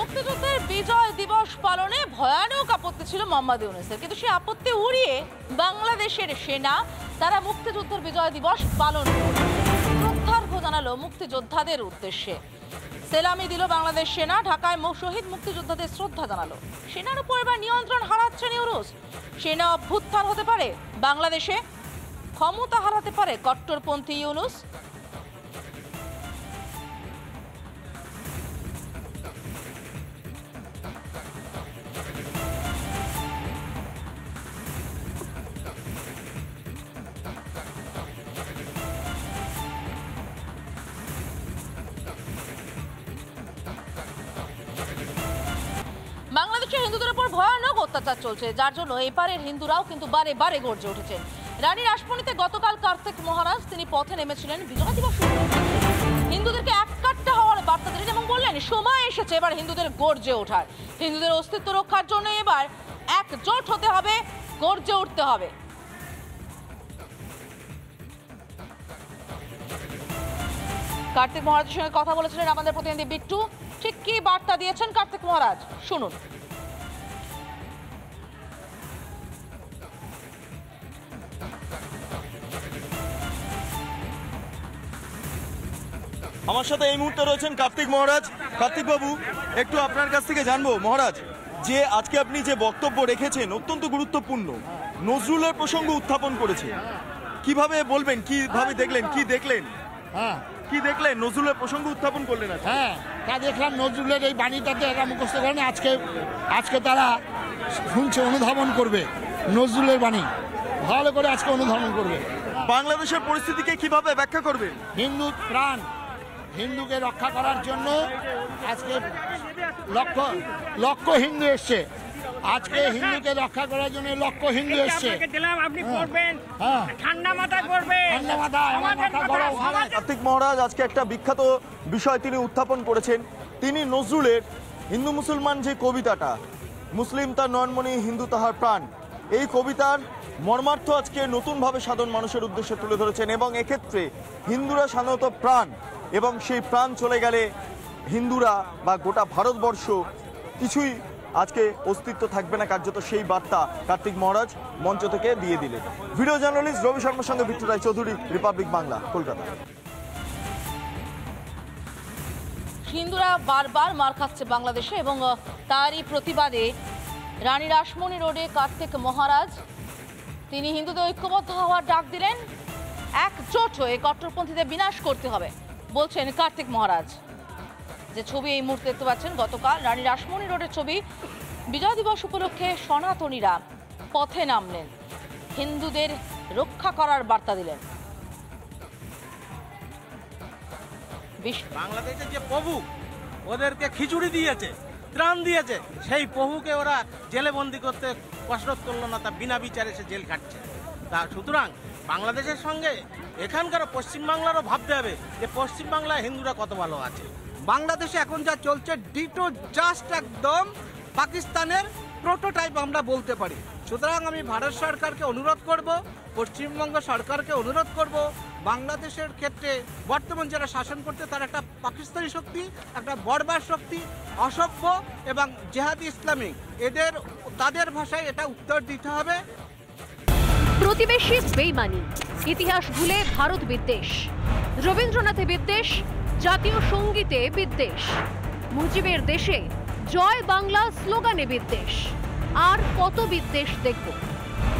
মুক্তিযুদ্ধের বিজয় দিবস পালনে ভয়ানক আপত্তি ছিল মোহাম্মদ ইউনূসের, কিন্তু সেই আপত্তি উড়িয়ে বাংলাদেশের সেনা তারা মুক্তিযুদ্ধের বিজয় দিবস পালন করল। শ্রদ্ধার্ঘ্য জানালো মুক্তিযোদ্ধাদের উদ্দেশ্যে। সেলামি দিল বাংলাদেশ সেনা, ঢাকায় শহীদ মুক্তিযোদ্ধাদের শ্রদ্ধা জানালো। সেনার উপর এবার নিয়ন্ত্রণ হারাচ্ছেন ইউনূস। সেনা অভ্যুত্থান হতে পারে বাংলাদেশে, ক্ষমতা হারাতে পারে কট্টরপন্থী ইউনূস। বাংলাদেশে হিন্দুদের উপর ভয়ানক অত্যাচার চলছে, যার জন্য এপারের হিন্দুরাও কিন্তু বারে বারে গর্জে উঠেছেন। রানী রাসমণিতে গতকাল কার্তিক মহারাজ তিনি পথে নেমেছিলেন বিজয় দিবস উপলক্ষে। হিন্দুদেরকে এককাট্টা হওয়ার বার্তা দিলেন এবং বললেন সময় এসেছে এবার হিন্দুদের গর্জে ওঠার। হিন্দুদের অস্তিত্ব রক্ষার জন্য এবার একজোট হতে হবে, গর্জে উঠতে হবে। কার্তিক মহারাজের সঙ্গে কথা বলেছিলেন আমাদের প্রতিনিধি বিট্টু। ঠিক কি বার্তা দিয়েছেন কার্তিক মহারাজ, শুনুন। আমার সাথে এই মুহূর্তে রয়েছেন কার্তিক মহারাজ। কার্তিক বাবু, একটু আপনার কাছ থেকে জানবো মহারাজ, যে আজকে আপনি যে বক্তব্য রেখেছেন অত্যন্ত গুরুত্বপূর্ণ, নজরুলের প্রসঙ্গ উত্থাপন করেছে, কিভাবে বলবেন, কিভাবে দেখলেন, কি দেখলেন? কি দেখলেন? নজরুলের প্রসঙ্গ উত্থাপন করলেন। হ্যাঁ, তা দেখলাম নজরুলের এই বাণীটাতে এরা মুখস্থ করেন। আজকে তারা শুনছে, অনুধাবন করবে নজরুলের বাণী, ভালো করে আজকে অনুধাবন করবে। বাংলাদেশের পরিস্থিতিকে কিভাবে ব্যাখ্যা করবে? হিন্দু প্রাণ, হিন্দুকে রক্ষা করার জন্য আজকে লক্ষ হিন্দু এসছে। আজকে হিন্দুকে রক্ষা করার জন্য লক্ষ হিন্দু এসছে। কার্তিক মহারাজ আজকে একটা বিখ্যাত বিষয় তিনি উত্থাপন করেছেন। তিনি নজরুলের হিন্দু মুসলমান যে কবিতাটা, মুসলিম তার নয়নমণি হিন্দু তাহার প্রাণ, এই কবিতার মর্মার্থ আজকে নতুনভাবে সাধারণ মানুষের উদ্দেশ্যে তুলে ধরেছেন। এবং এক্ষেত্রে হিন্দুরা সাধারণত প্রাণ, এবং সেই প্রাণ চলে গেলে হিন্দুরা বা গোটা ভারতবর্ষ কিছুই আজকে অস্তিত্ব থাকবে না, কার্যত সেই বার্তা কার্তিক মহারাজ মঞ্চ থেকে দিয়ে দিলেন। ভিডিও জার্নালিস্ট রবি শর্মার সঙ্গে বিট্টু রায় চৌধুরী, রিপাবলিক বাংলা, কলকাতা। হিন্দুরা বারবার মার খাচ্ছে বাংলাদেশে, এবং তারই প্রতিবাদে রানী রাসমণি রোডে কার্তিক মহারাজ তিনি হিন্দুদের ঐক্যবদ্ধ হওয়ার ডাক দিলেন। একজোট হয়ে কট্টরপন্থীদের বিনাশ করতে হবে বলছেন কার্তিক মহারাজ। যে ছবি এই মুহূর্তে দেখতে পাচ্ছেন, গতকাল রানী রাসমণি রোডের ছবি, বিজয় দিবস উপলক্ষে সনাতনীরা পথে নামলেন, হিন্দুদের রক্ষা করার বার্তা দিলেন। বাংলাদেশের যে প্রভু ওদেরকে খিচুড়ি দিয়েছে, ত্রাণ দিয়েছে, সেই প্রভুকে ওরা জেলে বন্দি করতে কসরত করলো না, তা বিনা বিচারে সে জেল খাটছে। তা সুতরাং বাংলাদেশের সঙ্গে এখানকার পশ্চিমবাংলারও ভাবতে হবে যে পশ্চিমবাংলায় হিন্দুরা কত ভালো আছে। বাংলাদেশে এখন যা চলছে ডিটো জাস্ট একদম পাকিস্তানের প্রোটোটাইপ আমরা বলতে পারি। সুতরাং আমি ভারত সরকারকে অনুরোধ করব, পশ্চিমবঙ্গ সরকারকে অনুরোধ করব, বাংলাদেশের ক্ষেত্রে বর্তমান যারা শাসন করতে তারা একটা পাকিস্তানি শক্তি, একটা বর্বর শক্তি, অসভ্য এবং জেহাদি ইসলামিক, তাদের ভাষায় এটা উত্তর দিতে হবে। প্রতিবেশী বেইমানি, ইতিহাস ভুলে ভারত বিদ্বেষ, রবীন্দ্রনাথে বিদ্বেষ, জাতীয় সঙ্গীতে বিদ্বেষ, মুজিবের দেশে জয় বাংলা স্লোগানে বিদ্বেষ, আর কত বিদ্বেষ দেখব।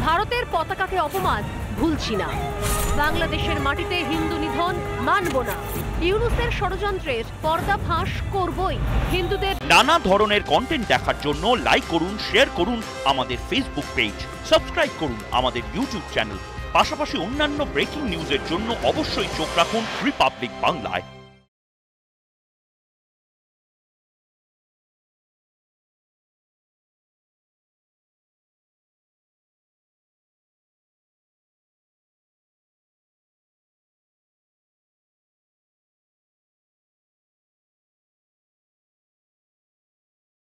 ভারতের পতাকাকে অপমান ভুলছি না, বাংলাদেশের মাটিতে হিন্দু নিধন মানব না, ইউনূসের ষড়যন্ত্রের পর্দাফাঁস করবই। হিন্দুদের নানা ধরনের কন্টেন্ট দেখার জন্য লাইক করুন, শেয়ার করুন আমাদের ফেসবুক পেজ, সাবস্ক্রাইব করুন আমাদের ইউটিউব চ্যানেল। পাশাপাশি অন্যান্য ব্রেকিং নিউজের জন্য অবশ্যই চোখ রাখুন রিপাবলিক বাংলায়।